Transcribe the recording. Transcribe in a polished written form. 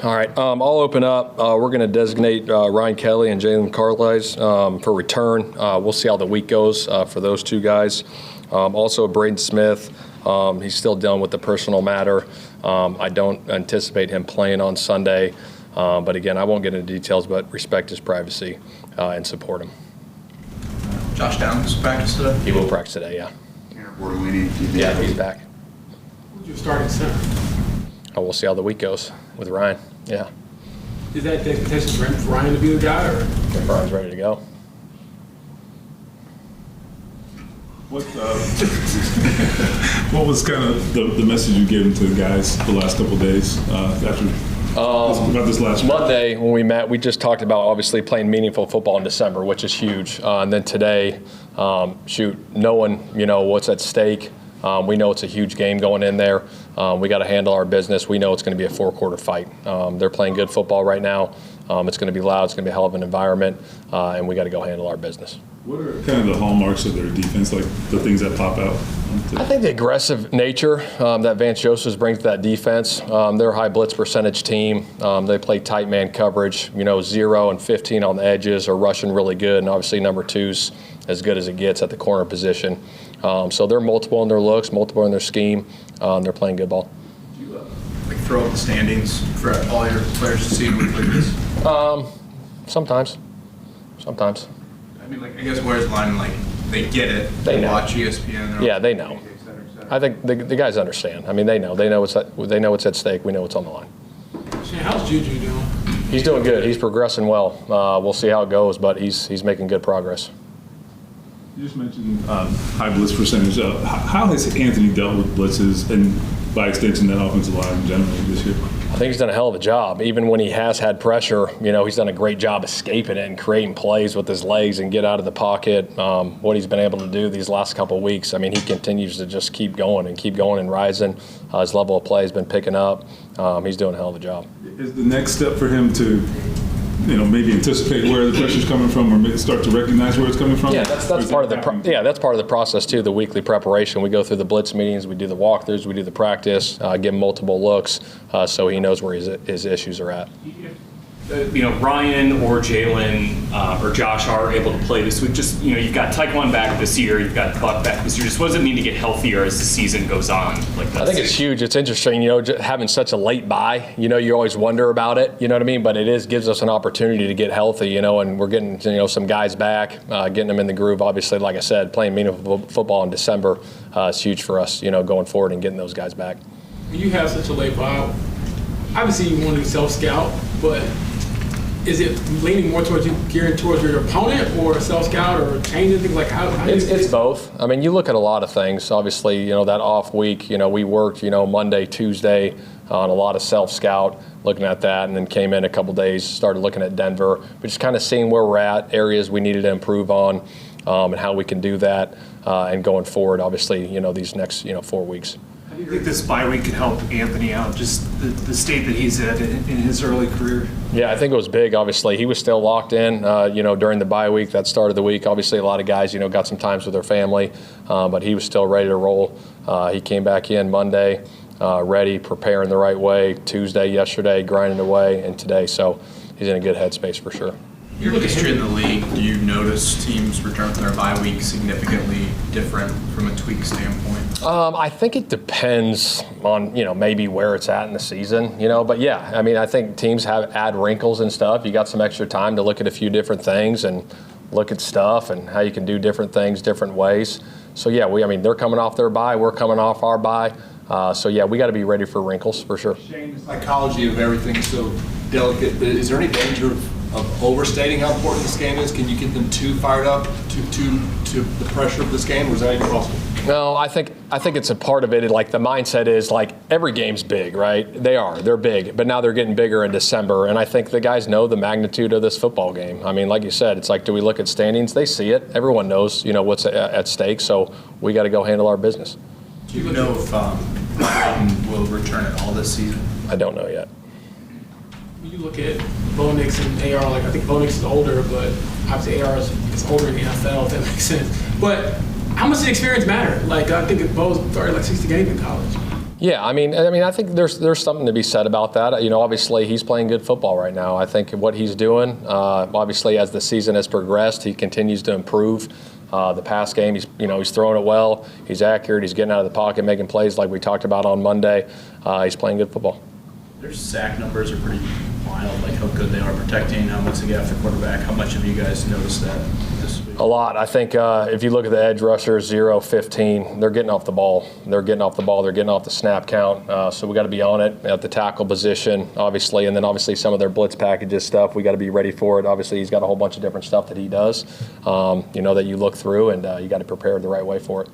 All right, I'll open up. We're going to designate Ryan Kelly and Jalen Carlisle for return. We'll see how the week goes for those two guys. Also, Braden Smith, he's still dealing with the personal matter. I don't anticipate him playing on Sunday. But again, I won't get into details, but respect his privacy and support him. Josh Downs practice today? He will practice today, yeah. Yeah, he's back. Who's your starting center? We'll see how the week goes with Ryan. Yeah. Is that the expectation for Ryan to be the guy, or? If Ryan's ready to go. What was kind of the message you gave to the guys the last couple of days after about this last Monday when we met, we just talked about obviously playing meaningful football in December, which is huge. And then today, knowing what's at stake. We know it's a huge game going in there. We got to handle our business. We know it's going to be a 4-quarter fight. They're playing good football right now. It's going to be loud. It's going to be a hell of an environment, and we got to go handle our business. What are kind of the hallmarks of their defense, like the things that pop out? I think the aggressive nature that Vance Josephs brings to that defense. They're a high blitz percentage team. They play tight man coverage. 0 and 15 on the edges, are rushing really good, and obviously number 2's as good as it gets at the corner position. So they're multiple in their looks, multiple in their scheme. They're playing good ball. Do you throw up the standings for all your players to see in a week like this? Sometimes. I mean, I guess where's the line? They get it. They watch ESPN. Yeah, they know. I think the guys understand. I mean, they know. They know what's at stake. We know what's on the line. Shane, how's Juju doing? He's doing good. He's progressing well. We'll see how it goes, but he's making good progress. You just mentioned high blitz percentage. How has Anthony dealt with blitzes and, by extension, that offensive line generally this year? I think he's done a hell of a job. Even when he has had pressure, he's done a great job escaping it and creating plays with his legs and get out of the pocket. What he's been able to do these last couple of weeks, I mean, he continues to just keep going and rising. His level of play has been picking up. He's doing a hell of a job. Is the next step for him to maybe anticipate where the pressure's coming from, or maybe start to recognize where it's coming from? Yeah, that's part of that's part of the process too. The weekly preparation. We go through the blitz meetings, we do the walkthroughs, we do the practice, give him multiple looks, so he knows where his issues are at. Ryan or Jalen or Josh are able to play this week. Just you've got Taekwon back this year, you've got Buck back this year. Just what does it mean to get healthier as the season goes on? I think it's huge. It's interesting, having such a late bye. You always wonder about it. You know what I mean? But it gives us an opportunity to get healthy. And we're getting some guys back, getting them in the groove. Obviously, like I said, playing meaningful football in December is huge for us. Going forward and getting those guys back. When you have such a late bye, obviously you want to self-scout, but is it leaning more towards gearing towards your opponent, or self-scout, or changing things like how it's both. I mean, you look at a lot of things. Obviously, that off week, we worked, Monday, Tuesday on a lot of self-scout, looking at that, and then came in a couple days, started looking at Denver, but just kind of seeing where we're at, areas we needed to improve on, and how we can do that, and going forward, obviously, these next, 4 weeks. How do you think this bye week could help Anthony out, just the state that he's at in his early career? Yeah, I think it was big, obviously. He was still locked in, during the bye week, that start of the week. Obviously, a lot of guys, got some times with their family, but he was still ready to roll. He came back in Monday, ready, preparing the right way. Tuesday, yesterday, grinding away, and today. So he's in a good headspace for sure. Your history in the league, do you notice teams return from their bye week significantly different from a tweak standpoint? I think it depends on, maybe where it's at in the season, But yeah, I mean, I think teams add wrinkles and stuff. You got some extra time to look at a few different things and look at stuff and how you can do different things different ways. So yeah, they're coming off their bye, we're coming off our bye. So yeah, we got to be ready for wrinkles for sure. Shane, the psychology of everything is so delicate. But is there any danger of overstating how important this game is? Can you get them too fired up to the pressure of this game, or is that even possible? No, I think it's a part of it. Like the mindset is like every game's big, right? They're big, but now they're getting bigger in December, and I think the guys know the magnitude of this football game. I mean, like you said, it's like, do we look at standings? They see it. Everyone knows, what's at stake. So we got to go handle our business. Do you know if Biden will return at all this season? I don't know yet. You look at Bo Nix and AR, I think Bo Nix is older, but obviously AR is older in the NFL, if that makes sense. But how much does the experience matter? I think Bo started 60 games in college. Yeah, I mean, I think there's something to be said about that. You know, obviously he's playing good football right now. I think what he's doing, obviously as the season has progressed, he continues to improve. The pass game, he's throwing it well. He's accurate. He's getting out of the pocket, making plays like we talked about on Monday. He's playing good football. Their sack numbers are pretty wild, like how good they are protecting, how much they get after quarterback. How much have you guys noticed that this week? A lot. I think if you look at the edge rushers, 0-15, they're getting off the ball. They're getting off the snap count. So we got to be on it at the tackle position, obviously, and then obviously some of their blitz packages stuff. We got to be ready for it. Obviously, he's got a whole bunch of different stuff that he does, that you look through, and you got to prepare the right way for it.